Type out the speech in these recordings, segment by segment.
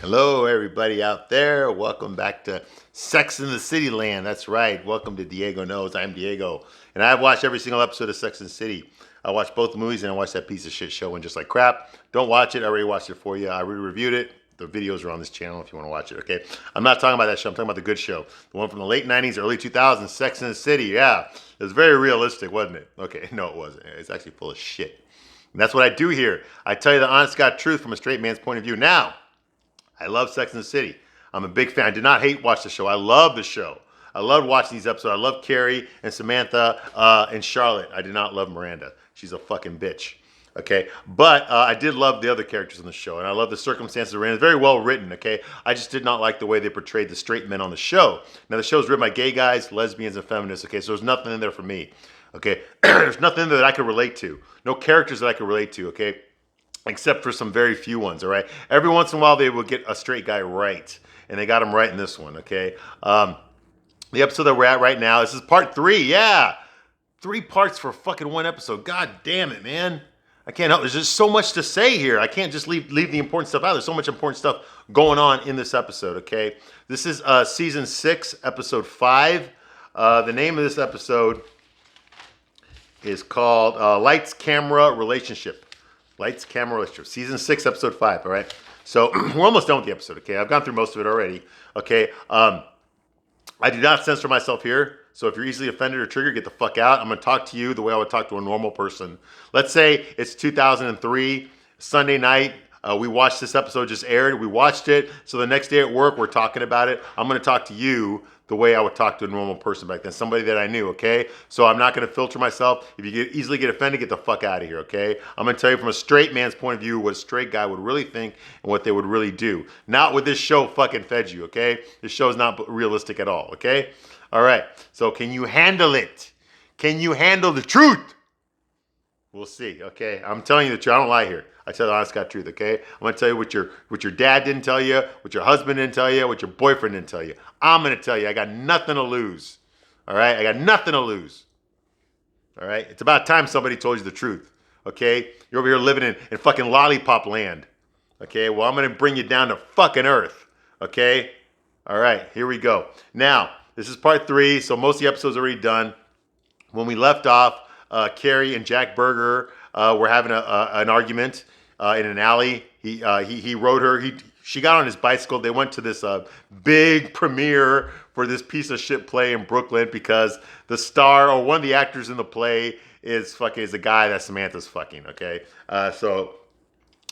Hello, everybody out there. Welcome back to Sex in the City Land. That's right. Welcome to Diego Knows. I'm Diego. And I've watched every single episode of Sex in the City. I watched both movies and I watched that piece of shit show and just like crap. Don't watch it. I already watched it for you. I already reviewed it. The videos are on this channel if you want to watch it, okay? I'm not talking about that show. I'm talking about the good show. The one from the late 90s, early 2000s, Sex in the City. Yeah. It was very realistic, wasn't it? Okay. No, it wasn't. It's actually full of shit. And that's what I do here. I tell you the honest God truth from a straight man's point of view. Now, I love Sex and the City. I'm a big fan. I did not hate watch the show. I love the show. I loved watching these episodes. I love Carrie and Samantha and Charlotte. I did not love Miranda. She's a fucking bitch. Okay, but I did love the other characters in the show, and I love the circumstances around it. It's very well written. Okay, I just did not like the way they portrayed the straight men on the show. Now the show's written by gay guys, lesbians, and feminists. Okay, so there's nothing in there for me. Okay, there's nothing in there that I could relate to. No characters that I could relate to. Okay. Except for some very few ones, all right? Every once in a while, they would get a straight guy right, and they got him right in this one, okay? The episode that we're at right now, this is part 3, yeah! 3 parts for fucking one episode. God damn it, man. I can't help. There's just so much to say here. I can't just leave the important stuff out. There's so much important stuff going on in this episode, okay? This is season 6, episode 5. The name of this episode is called Lights, Camera, Relationship. Lights, Camera, Relationship. Season 6, episode 5, all right? So we're almost done with the episode, okay? I've gone through most of it already, okay? I do not censor myself here, so if you're easily offended or triggered, get the fuck out. I'm going to talk to you the way I would talk to a normal person. Let's say it's 2003, Sunday night. We watched this episode, just aired. We watched it, so the next day at work, we're talking about it. I'm going to talk to you the way I would talk to a normal person back then, somebody that I knew, okay? So I'm not going to filter myself. If you easily get offended, get the fuck out of here, okay? I'm going to tell you from a straight man's point of view what a straight guy would really think and what they would really do. Not what this show fucking fed you, okay? This show is not realistic at all, okay? All right, so can you handle it? Can you handle the truth? We'll see, okay? I'm telling you the truth. I don't lie here. I tell the honest God truth, okay? I'm going to tell you what your dad didn't tell you, what your husband didn't tell you, what your boyfriend didn't tell you. I'm going to tell you. I got nothing to lose, all right? I got nothing to lose, all right? It's about time somebody told you the truth, okay? You're over here living in fucking lollipop land, okay? Well, I'm going to bring you down to fucking earth, okay? All right, here we go. Now, this is part 3, so most of the episode's already done. When we left off, Carrie and Jack Berger were having an argument in an alley. He rode her. She got on his bicycle. They went to this big premiere for this piece of shit play in Brooklyn because the star or one of the actors in the play is the guy that Samantha's fucking. Okay, so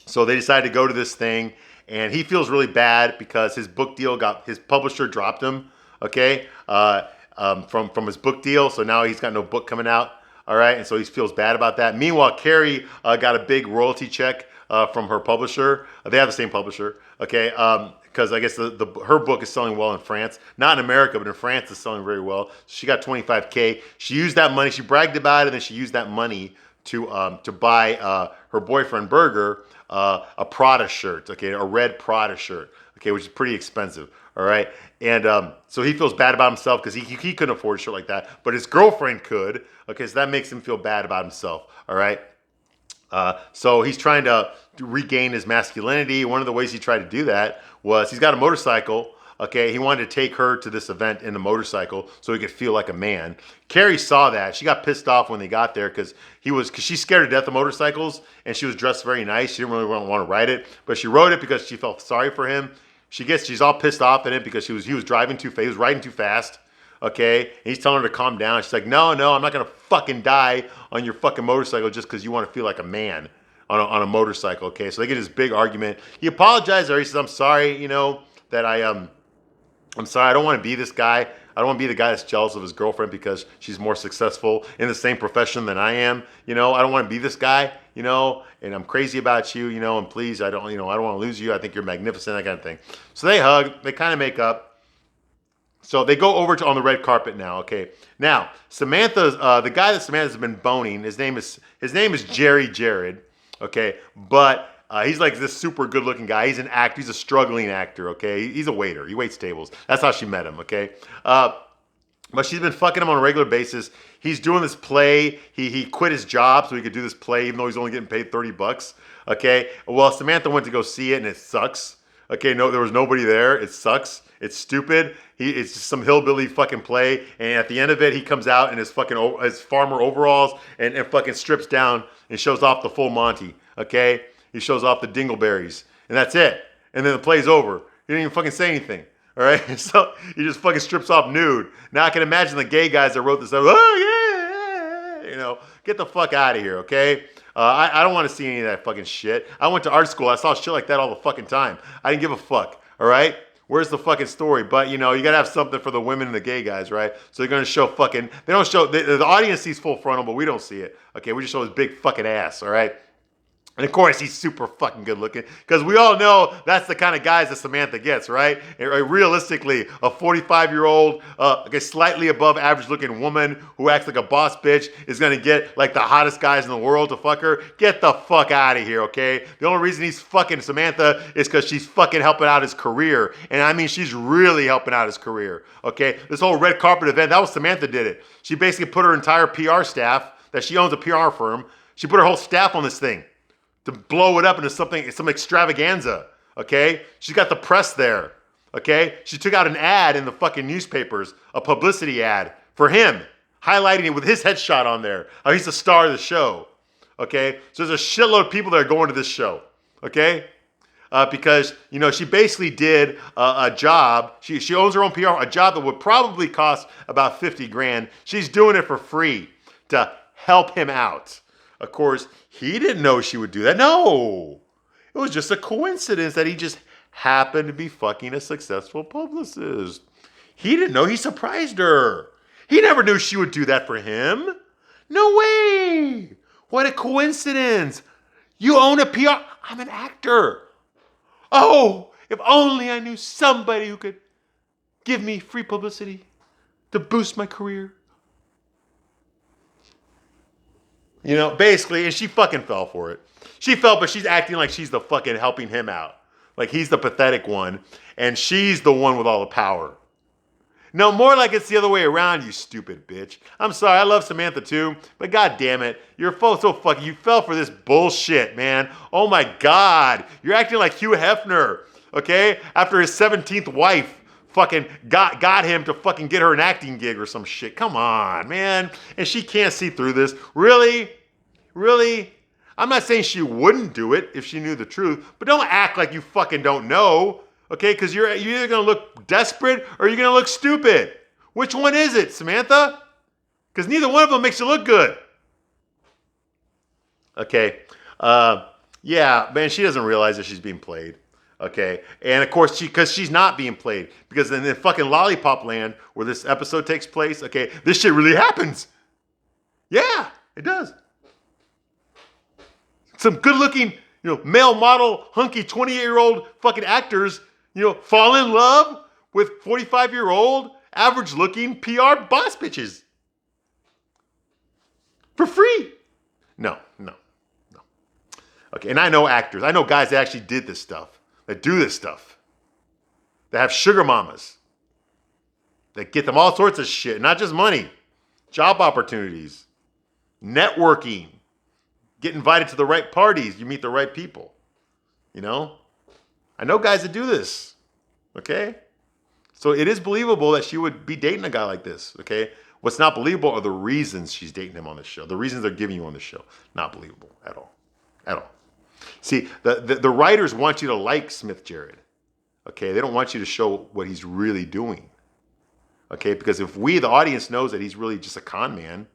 they decided to go to this thing, and he feels really bad because his book deal his publisher dropped him. Okay, from his book deal, so now he's got no book coming out. All right, and so he feels bad about that. Meanwhile, Carrie got a big royalty check from her publisher. They have the same publisher, okay? Because I guess her book is selling well in France. Not in America, but in France it's selling very well. So she got $25K. She used that money. She bragged about it, and then she used that money to buy her boyfriend Berger a Prada shirt, okay, a red Prada shirt, okay, which is pretty expensive. All right, and so he feels bad about himself because he couldn't afford a shirt like that, but his girlfriend could. Okay, so that makes him feel bad about himself. All right, so he's trying to regain his masculinity. One of the ways he tried to do that was he's got a motorcycle. Okay, he wanted to take her to this event in the motorcycle so he could feel like a man. Carrie saw that. She got pissed off when they got there because she's scared to death of motorcycles, and she was dressed very nice. She didn't really want to ride it, but she rode it because she felt sorry for him. She's all pissed off at it because he was driving too fast. He was riding too fast. Okay, and he's telling her to calm down. She's like, no, I'm not gonna fucking die on your fucking motorcycle just because you want to feel like a man on a motorcycle. Okay, so they get this big argument. He apologized, or he says, I'm sorry, that I'm sorry. I don't want to be this guy. I don't want to be the guy that's jealous of his girlfriend because she's more successful in the same profession than I am. I don't want to be this guy, and I'm crazy about you, and please, I don't want to lose you. I think you're magnificent, that kind of thing. So they hug, they kind of make up. So they go over on the red carpet now, okay? Now, Samantha's, the guy that Samantha's been boning, his name is Jerry Jared, okay? But he's like this super good looking guy. He's an actor. He's a struggling actor, okay? He's a waiter. He waits tables. That's how she met him, okay? But she's been fucking him on a regular basis. He's doing this play. He quit his job so he could do this play even though he's only getting paid $30, okay? Well, Samantha went to go see it and it sucks, Okay, no, there was nobody there. It sucks. It's stupid. It's just some hillbilly fucking play. And at the end of it, he comes out in his fucking his farmer overalls and fucking strips down and shows off the full Monty. Okay, he shows off the dingleberries, and that's it. And then the play's over. He didn't even fucking say anything. All right, so he just fucking strips off nude. Now I can imagine the gay guys that wrote this. Oh yeah, get the fuck out of here. Okay. I don't want to see any of that fucking shit. I went to art school. I saw shit like that all the fucking time. I didn't give a fuck. All right? Where's the fucking story? But, you got to have something for the women and the gay guys, right? So they're going to show fucking, they don't show, the audience sees full frontal, but we don't see it. Okay? We just show his big fucking ass, all right? And of course, he's super fucking good looking because we all know that's the kind of guys that Samantha gets, right? And realistically, a 45-year-old, slightly above average looking woman who acts like a boss bitch is going to get like the hottest guys in the world to fuck her. Get the fuck out of here, okay? The only reason he's fucking Samantha is because she's fucking helping out his career. And I mean, she's really helping out his career, okay? This whole red carpet event, that was Samantha did it. She basically put her entire PR staff, that she owns a PR firm, she put her whole staff on this thing to blow it up into some extravaganza, okay? She's got the press there, okay? She took out an ad in the fucking newspapers, a publicity ad for him, highlighting it with his headshot on there. How he's the star of the show, okay? So there's a shitload of people that are going to this show, okay? Because, she basically did a job. She owns her own PR, a job that would probably cost about 50 grand. She's doing it for free to help him out. Of course, he didn't know she would do that. No, it was just a coincidence that he just happened to be fucking a successful publicist. He didn't know. He surprised her. He never knew she would do that for him. No way. What a coincidence. You own a PR. I'm an actor. Oh, if only I knew somebody who could give me free publicity to boost my career. Basically, and she fucking fell for it. She fell, but she's acting like she's the fucking helping him out. Like he's the pathetic one, and she's the one with all the power. No, more like it's the other way around, you stupid bitch. I'm sorry, I love Samantha too, but god damn it, you're so fucking, you fell for this bullshit, man. Oh my god, you're acting like Hugh Hefner, okay? After his 17th wife fucking got him to fucking get her an acting gig or some shit. Come on, man. And she can't see through this. Really? Really? I'm not saying she wouldn't do it if she knew the truth, but don't act like you fucking don't know, okay? Because you're either going to look desperate or you're going to look stupid. Which one is it, Samantha? Because neither one of them makes you look good. Okay. Yeah, man, she doesn't realize that she's being played. Okay, and of course, because she's not being played, because in the fucking Lollipop Land where this episode takes place, okay, this shit really happens. Yeah, it does. Some good-looking, male model, hunky 28-year-old fucking actors, fall in love with 45-year-old, average-looking PR boss bitches for free. No. Okay, and I know actors. I know guys that actually did this stuff. That do this stuff, that have sugar mamas, that get them all sorts of shit, not just money, job opportunities, networking, get invited to the right parties, you meet the right people, I know guys that do this, okay? So it is believable that she would be dating a guy like this, okay? What's not believable are the reasons she's dating him on this show, the reasons they're giving you on the show. Not believable at all, at all. See, the writers want you to like Smith Jerrod, okay? They don't want you to show what he's really doing, okay? Because if we, the audience, knows that he's really just a con man,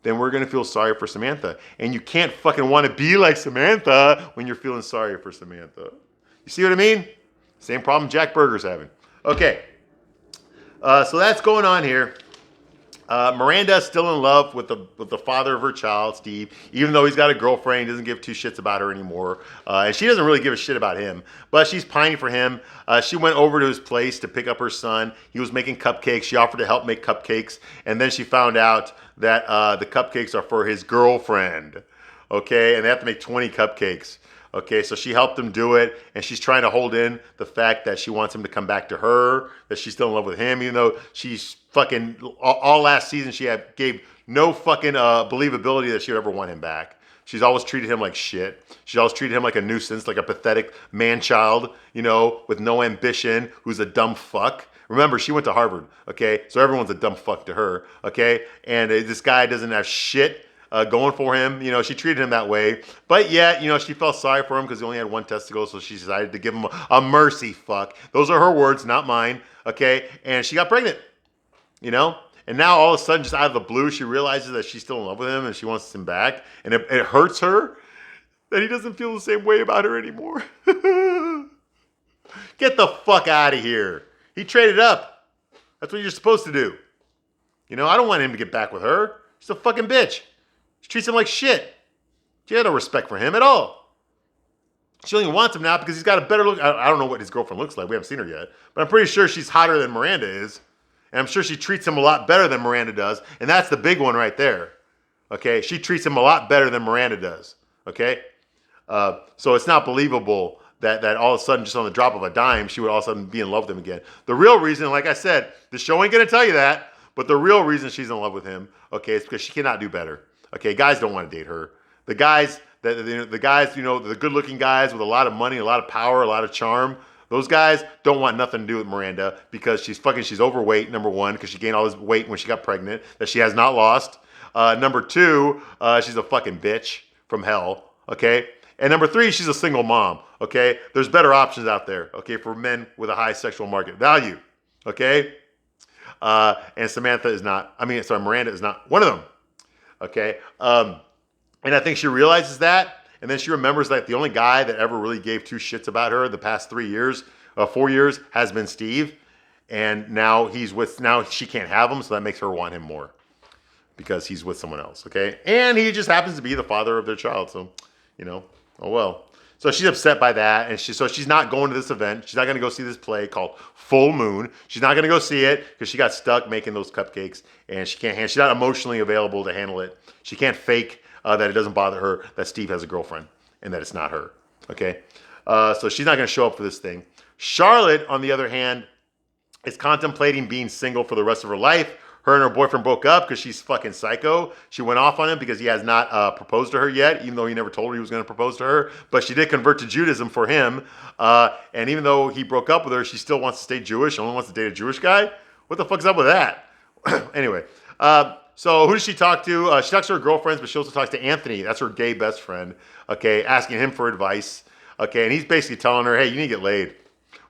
then we're going to feel sorry for Samantha. And you can't fucking want to be like Samantha when you're feeling sorry for Samantha. You see what I mean? Same problem Jack Berger's having. Okay, so that's going on here. Miranda's still in love with the father of her child, Steve, even though he's got a girlfriend. He doesn't give two shits about her anymore. And she doesn't really give a shit about him, but she's pining for him. She went over to his place to pick up her son. He was making cupcakes. She offered to help make cupcakes. And then she found out that the cupcakes are for his girlfriend. Okay, and they have to make 20 cupcakes. Okay, so she helped him do it, and she's trying to hold in the fact that she wants him to come back to her, that she's still in love with him, even though she's fucking, all last season she gave no fucking believability that she would ever want him back. She's always treated him like shit. She's always treated him like a nuisance, like a pathetic man-child, with no ambition, who's a dumb fuck. Remember, she went to Harvard, okay? So everyone's a dumb fuck to her, okay? And this guy doesn't have shit going for him. She treated him that way. But yet, she felt sorry for him because he only had one testicle, so she decided to give him a mercy fuck. Those are her words, not mine, okay? And she got pregnant, And now all of a sudden, just out of the blue, she realizes that she's still in love with him and she wants him back. And it hurts her that he doesn't feel the same way about her anymore. Get the fuck out of here. He traded up. That's what you're supposed to do. I don't want him to get back with her. She's a fucking bitch. She treats him like shit. She had no respect for him at all. She only wants him now because he's got a better look. I don't know what his girlfriend looks like. We haven't seen her yet. But I'm pretty sure she's hotter than Miranda is. And I'm sure she treats him a lot better than Miranda does. And that's the big one right there. Okay? She treats him a lot better than Miranda does. Okay? So it's not believable that all of a sudden, just on the drop of a dime, she would all of a sudden be in love with him again. The real reason, like I said, the show ain't going to tell you that. But the real reason she's in love with him, okay, is because she cannot do better. Okay? Guys don't want to date her. The guys, the good-looking guys with a lot of money, a lot of power, a lot of charm, those guys don't want nothing to do with Miranda because she's overweight, number one, because she gained all this weight when she got pregnant that she has not lost. Number two, she's a fucking bitch from hell, okay? And number three, she's a single mom, okay? There's better options out there, okay, for men with a high sexual market value, okay? And Miranda is not one of them, okay? And I think she realizes that. And then she remembers that the only guy that ever really gave two shits about her the past 4 years, has been Steve. And now she can't have him, so that makes her want him more because he's with someone else, okay? And he just happens to be the father of their child, so, oh well. So she's upset by that, and she's not going to this event. She's not going to go see this play called Full Moon. She's not going to go see it because she got stuck making those cupcakes, and she's not emotionally available to handle it. She can't fake that it doesn't bother her that Steve has a girlfriend and that it's not her, okay? So she's not going to show up for this thing. Charlotte, on the other hand, is contemplating being single for the rest of her life. Her and her boyfriend broke up because she's fucking psycho. She went off on him because he has not proposed to her yet, even though he never told her he was going to propose to her. But she did convert to Judaism for him. And even though he broke up with her, she still wants to stay Jewish. She only wants to date a Jewish guy. What the fuck's up with that? Anyway, so who does she talk to? She talks to her girlfriends, but she also talks to Anthony. That's her gay best friend, okay, asking him for advice, okay, and he's basically telling her, hey, you need to get laid.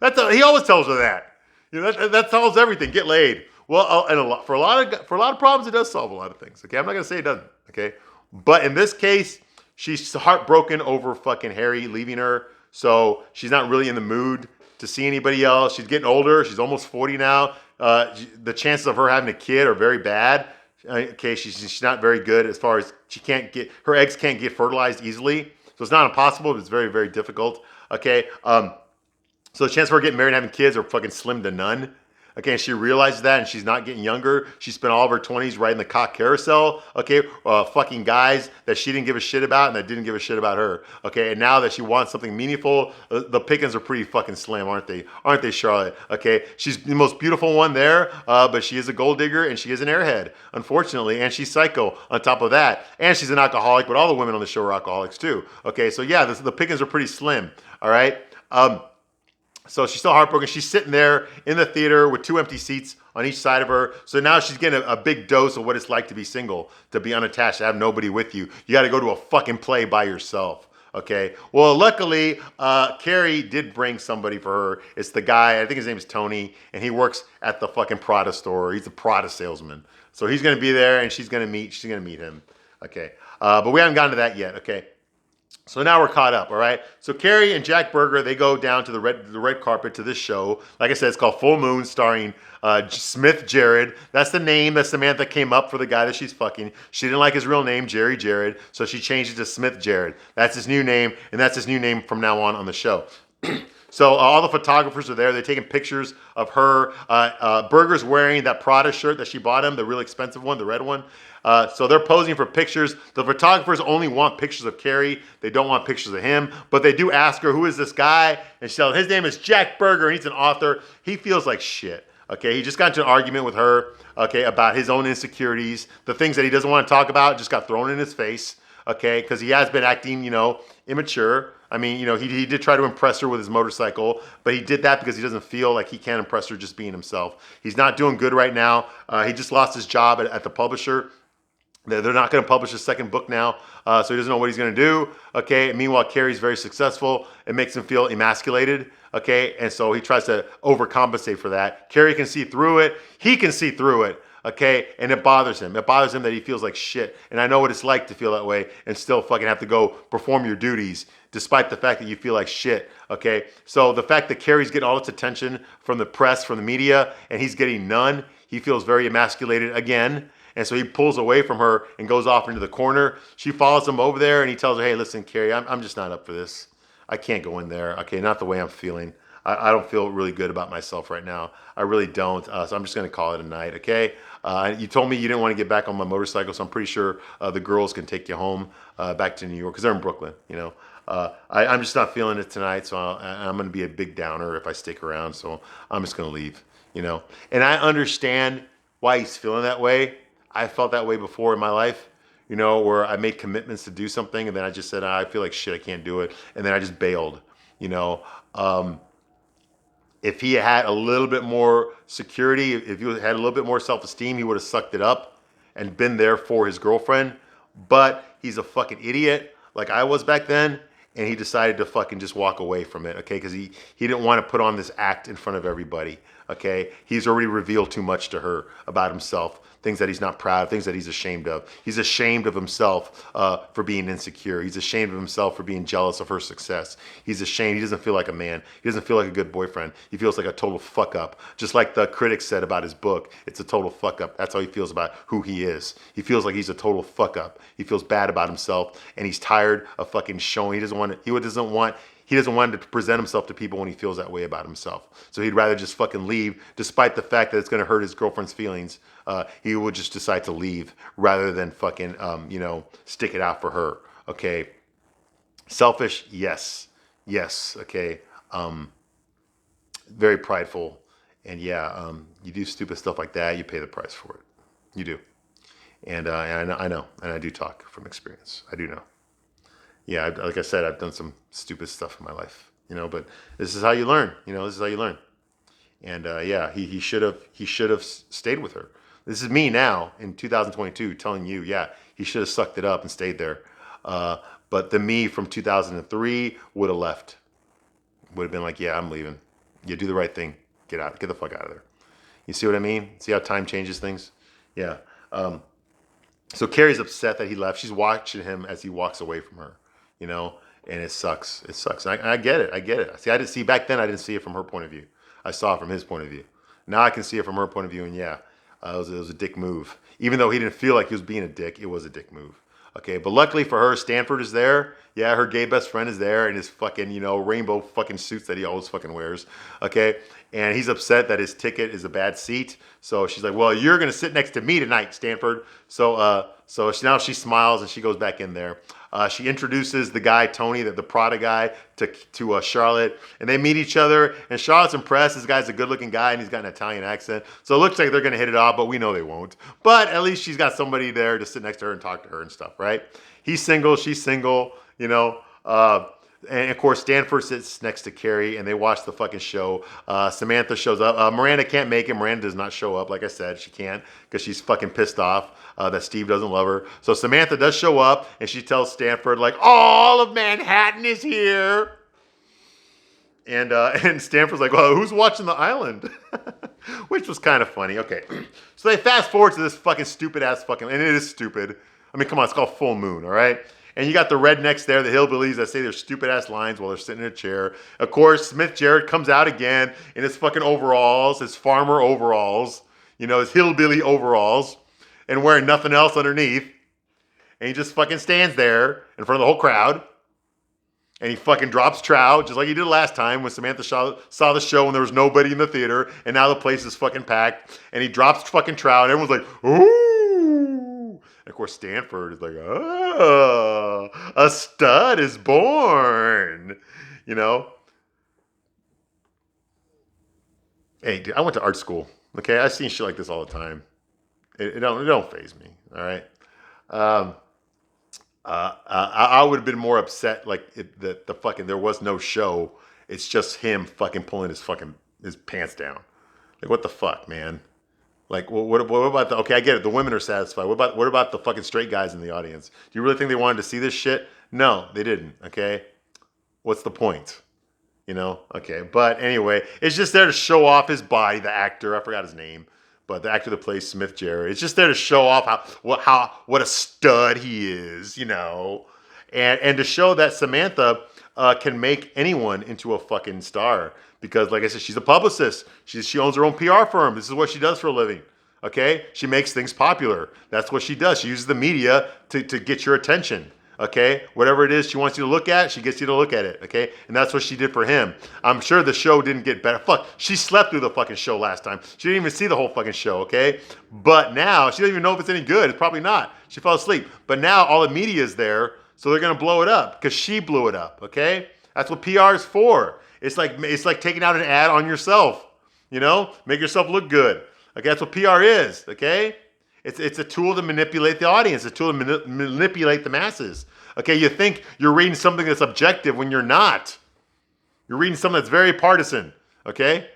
He always tells her that. That solves everything. Get laid. Well, and for a lot of problems, it does solve a lot of things, okay? I'm not going to say it doesn't, okay? But in this case, she's heartbroken over fucking Harry leaving her, so she's not really in the mood to see anybody else. She's getting older. She's almost 40 now. The chances of her having a kid are very bad. Okay, she's not very good as far as her eggs can't get fertilized easily. So it's not impossible, but it's very, very difficult. Okay, so the chance of her getting married and having kids are fucking slim to none. Okay, and she realizes that, and she's not getting younger. She spent all of her 20s riding the cock carousel, okay, fucking guys that she didn't give a shit about and that didn't give a shit about her, okay, and now that she wants something meaningful, the pickings are pretty fucking slim, aren't they? Aren't they, Charlotte? Okay, she's the most beautiful one there, but she is a gold digger, and she is an airhead, unfortunately, and she's psycho on top of that, and she's an alcoholic, but all the women on the show are alcoholics too, okay, so yeah, the pickings are pretty slim, all right? So she's still heartbroken. She's sitting there in the theater with 2 empty seats on each side of her. So now she's getting a big dose of what it's like to be single, to be unattached, to have nobody with you. You got to go to a fucking play by yourself. Okay. Well, luckily, Carrie did bring somebody for her. It's the guy, I think his name is Tony, and he works at the fucking Prada store. He's a Prada salesman. So he's going to be there, and she's going to meet him. Okay. But we haven't gotten to that yet. Okay. So now we're caught up, all right? So Carrie and Jack Berger, they go down to the red carpet to this show. Like I said, it's called Full Moon, starring Smith Jared. That's the name that Samantha came up for the guy that she's fucking. She didn't like his real name, Jerry Jared, so she changed it to Smith Jared. That's his new name, and that's his new name from now on the show. So all the photographers are there. They're taking pictures of her. Berger's wearing that Prada shirt that she bought him, the really expensive one, the red one. So they're posing for pictures. The photographers only want pictures of Carrie. They don't want pictures of him. But they do ask her, who is this guy? And she tells, his name is Jack Berger, and he's an author. He feels like shit. Okay, he just got into an argument with her, okay, about his own insecurities. The things that he doesn't want to talk about just got thrown in his face. okay, because he has been acting, immature. I mean, he did try to impress her with his motorcycle, but he did that because he doesn't feel like he can impress her just being himself. He's not doing good right now. He just lost his job at the publisher. They're not going to publish a second book now, so he doesn't know what he's going to do. Okay. Meanwhile, Carrie's very successful. It makes him feel emasculated. Okay, and so he tries to overcompensate for that. Carrie can see through it. He can see through it. Okay, and it bothers him. It bothers him that he feels like shit. And I know what it's like to feel that way and still fucking have to go perform your duties despite the fact that you feel like shit. Okay, so the fact that Carrie's getting all its attention from the press, from the media, and he's getting none, he feels very emasculated again. And so he pulls away from her and goes off into the corner. She follows him over there and he tells her, hey, listen, Carrie, I'm just not up for this. I can't go in there. Okay, not the way I'm feeling. I don't feel really good about myself right now. I really don't. So I'm just going to call it a night, okay? You told me you didn't want to get back on my motorcycle, so I'm pretty sure the girls can take you home back to New York because they're in Brooklyn, I'm just not feeling it tonight, so I'm going to be a big downer if I stick around, so I'm just going to leave, And I understand why he's feeling that way. I felt that way before in my life. Where I made commitments to do something and then I just said, I feel like shit, I can't do it. And then I just bailed, If he had a little bit more security, if he had a little bit more self-esteem, he would have sucked it up and been there for his girlfriend. But he's a fucking idiot like I was back then. And he decided to fucking just walk away from it, okay? Because he didn't want to put on this act in front of everybody, okay? He's already revealed too much to her about himself, things that he's not proud of, things that he's ashamed of. He's ashamed of himself for being insecure. He's ashamed of himself for being jealous of her success. He's ashamed. He doesn't feel like a man. He doesn't feel like a good boyfriend. He feels like a total fuck up. Just like the critics said about his book, it's a total fuck up. That's how he feels about who he is. He feels like he's a total fuck up. He feels bad about himself, and he's tired of fucking showing. He doesn't want to present himself to people when he feels that way about himself. So he'd rather just fucking leave, despite the fact that it's going to hurt his girlfriend's feelings. He would just decide to leave rather than fucking, stick it out for her. Okay. Selfish, yes. Okay. Very prideful. And yeah, you do stupid stuff like that, you pay the price for it. You do. And I know, and I do talk from experience. I do know. Yeah, like I said, I've done some stupid stuff in my life, but this is how you learn, this is how you learn. And yeah, he should have stayed with her. This is me now in 2022 telling you, yeah, he should have sucked it up and stayed there. But the me from 2003 would have left. Would have been like, yeah, I'm leaving. Yeah, do the right thing. Get the fuck out of there. You see what I mean? See how time changes things? Yeah. So Carrie's upset that he left. She's watching him as he walks away from her, and it sucks. It sucks. And I get it. See, I didn't see back then. I didn't see it from her point of view. I saw it from his point of view. Now I can see it from her point of view, and yeah, it was a dick move. Even though he didn't feel like he was being a dick, it was a dick move. Okay, but luckily for her, Stanford is there. Yeah, her gay best friend is there in his fucking, rainbow fucking suits that he always fucking wears. Okay, and he's upset that his ticket is a bad seat. So she's like, well, you're going to sit next to me tonight, Stanford. So now she smiles and she goes back in there. She introduces the guy, Tony, the Prada guy, to Charlotte. And they meet each other. And Charlotte's impressed. This guy's a good-looking guy, and he's got an Italian accent. So it looks like they're going to hit it off, but we know they won't. But at least she's got somebody there to sit next to her and talk to her and stuff, right? He's single. She's single, and of course, Stanford sits next to Carrie, and they watch the fucking show. Samantha shows up. Miranda can't make it. Miranda does not show up. Like I said, she can't because she's fucking pissed off that Steve doesn't love her. So Samantha does show up, and she tells Stanford, like, all of Manhattan is here. And Stanford's like, well, who's watching the island? Which was kind of funny. Okay. So they fast forward to this fucking stupid ass fucking, and it is stupid. I mean, come on, it's called Full Moon, all right? And you got the rednecks there, the hillbillies that say their stupid ass lines while they're sitting in a chair. Of course, Smith Jarrett comes out again in his fucking overalls, his farmer overalls, his hillbilly overalls, and wearing nothing else underneath. And he just fucking stands there in front of the whole crowd. And he fucking drops trow, just like he did last time when Samantha saw the show and there was nobody in the theater. And now the place is fucking packed. And he drops fucking trow and everyone's like, ooh. And of course, Stanford is like, oh, a stud is born, Hey, dude, I went to art school, okay? I've seen shit like this all the time. It don't faze me, all right? I would have been more upset like the fucking there was no show. It's just him fucking pulling his pants down. Like what the fuck, man? Like what about the okay? I get it. The women are satisfied. What about the fucking straight guys in the audience? Do you really think they wanted to see this shit? No, they didn't. Okay, what's the point? Okay. But anyway, it's just there to show off his body. The actor, I forgot his name, but the actor that plays Smith Jerry, it's just there to show off what a stud he is, and to show that Samantha can make anyone into a fucking star because, like I said, she's a publicist. She owns her own PR firm. This is what she does for a living. Okay, she makes things popular. That's what she does. She uses the media to get your attention. Okay, whatever it is she wants you to look at, she gets you to look at it. Okay, and that's what she did for him. I'm sure the show didn't get better. Fuck, she slept through the fucking show last time. She didn't even see the whole fucking show. Okay, but now she doesn't even know if it's any good. It's probably not. She fell asleep. But now all the media is there, so they're gonna blow it up because she blew it up. Okay, that's what PR is for. It's like taking out an ad on yourself. Make yourself look good. Okay, that's what PR is. Okay. It's a tool to manipulate the audience, a tool to manipulate the masses. Okay, you think you're reading something that's objective when you're not. You're reading something that's very partisan. Okay,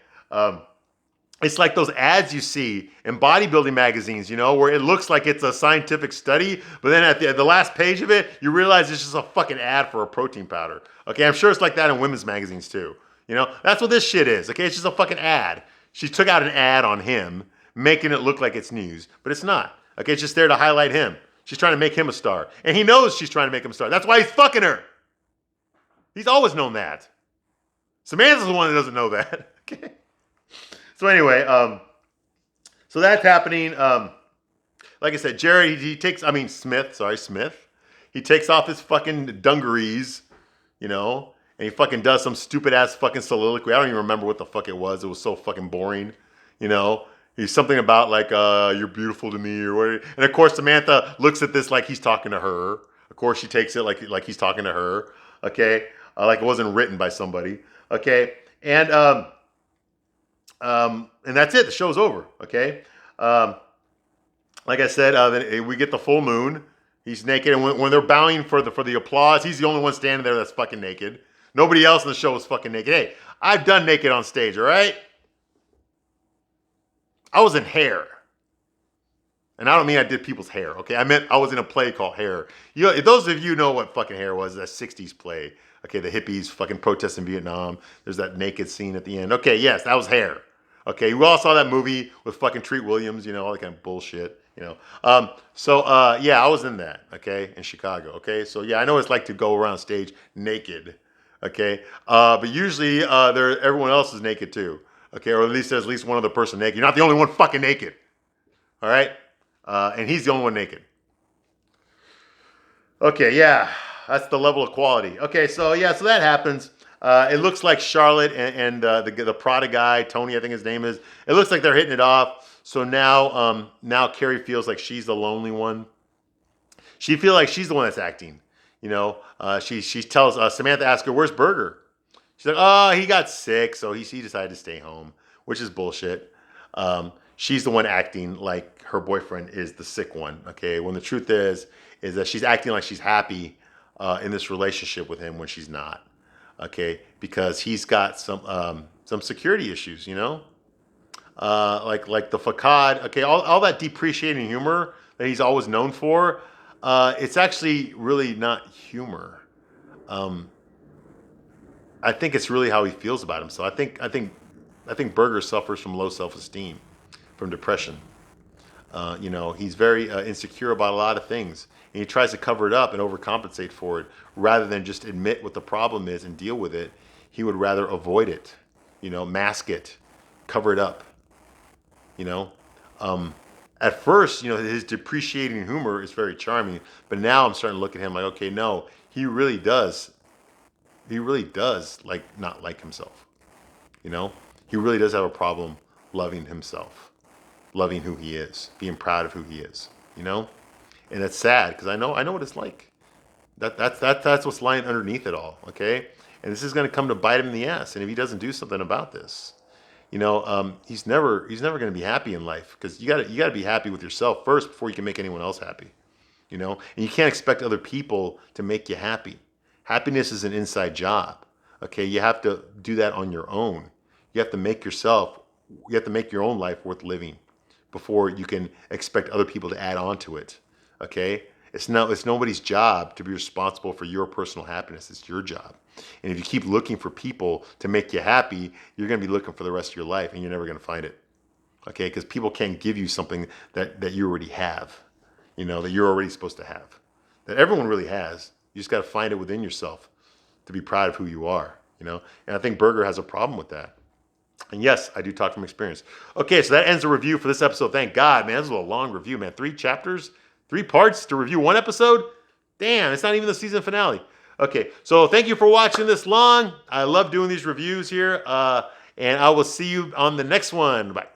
it's like those ads you see in bodybuilding magazines, where it looks like it's a scientific study, but then at the last page of it, you realize it's just a fucking ad for a protein powder. Okay, I'm sure it's like that in women's magazines too. That's what this shit is. Okay, it's just a fucking ad. She took out an ad on him, making it look like it's news, but it's not. Okay, it's just there to highlight him. She's trying to make him a star. And he knows she's trying to make him a star. That's why he's fucking her. He's always known that. Samantha's the one that doesn't know that. Okay. So anyway, so that's happening. Like I said, Jerry, Smith. He takes off his fucking dungarees, and he fucking does some stupid ass fucking soliloquy. I don't even remember what the fuck it was. It was so fucking boring, He's something about like, you're beautiful to me or whatever. And of course, Samantha looks at this like he's talking to her. Of course, she takes it like he's talking to her. Okay. Like it wasn't written by somebody. Okay. And that's it. The show's over. Okay. Like I said, then we get the full moon. He's naked. And when they're bowing for the applause, he's the only one standing there that's fucking naked. Nobody else in the show is fucking naked. Hey, I've done naked on stage. All right. I was in Hair. And I don't mean I did people's hair, okay? I meant I was in a play called Hair. Those of you know what fucking Hair was, that 60s play. Okay, the hippies fucking protesting Vietnam. There's that naked scene at the end. Okay, yes, that was Hair. Okay, we all saw that movie with fucking Treat Williams, all that kind of bullshit, yeah, I was in that, okay, in Chicago, okay? So, yeah, I know what it's like to go around stage naked, okay? But usually everyone else is naked too. Okay, or at least there's at least one other person naked. You're not the only one fucking naked. All right? And he's the only one naked. Okay, yeah. That's the level of quality. Okay, so that happens. It looks like Charlotte and the Prada guy, Tony, I think his name is. It looks like they're hitting it off. So now Carrie feels like she's the lonely one. She feels like she's the one that's acting. She tells Samantha, asks her, "Where's Berger?" She's like, "Oh, he got sick, so he decided to stay home," which is bullshit. She's the one acting like her boyfriend is the sick one, okay? When the truth is that she's acting like she's happy in this relationship with him when she's not, okay? Because he's got some security issues, like the facade, okay? All that depreciating humor that he's always known for, it's actually really not humor. I think it's really how he feels about himself. I think Berger suffers from low self-esteem, from depression. He's very insecure about a lot of things, and he tries to cover it up and overcompensate for it rather than just admit what the problem is and deal with it. He would rather avoid it, mask it, cover it up. At first, his depreciating humor is very charming, but now I'm starting to look at him like, okay, no, he really does not like himself. He really does have a problem loving himself, loving who he is, being proud of who he is, and it's sad because I know what it's like. That's what's lying underneath it all, okay? And this is going to come to bite him in the ass. And if he doesn't do something about this, he's never going to be happy in life because you got to be happy with yourself first before you can make anyone else happy. And you can't expect other people to make you happy. Happiness is an inside job. Okay, you have to do that on your own. You have to make your own life worth living before you can expect other people to add on to it. Okay? It's nobody's job to be responsible for your personal happiness. It's your job. And if you keep looking for people to make you happy, you're going to be looking for the rest of your life and you're never going to find it. Okay? Because people can't give you something that you already have, that you're already supposed to have, that everyone really has. You just got to find it within yourself to be proud of who you are, And I think Berger has a problem with that. And yes, I do talk from experience. Okay, so that ends the review for this episode. Thank God, man. This was a long review, man. 3 chapters, 3 parts to review 1 episode. Damn, it's not even the season finale. Okay, so thank you for watching this long. I love doing these reviews here. And I will see you on the next one. Bye.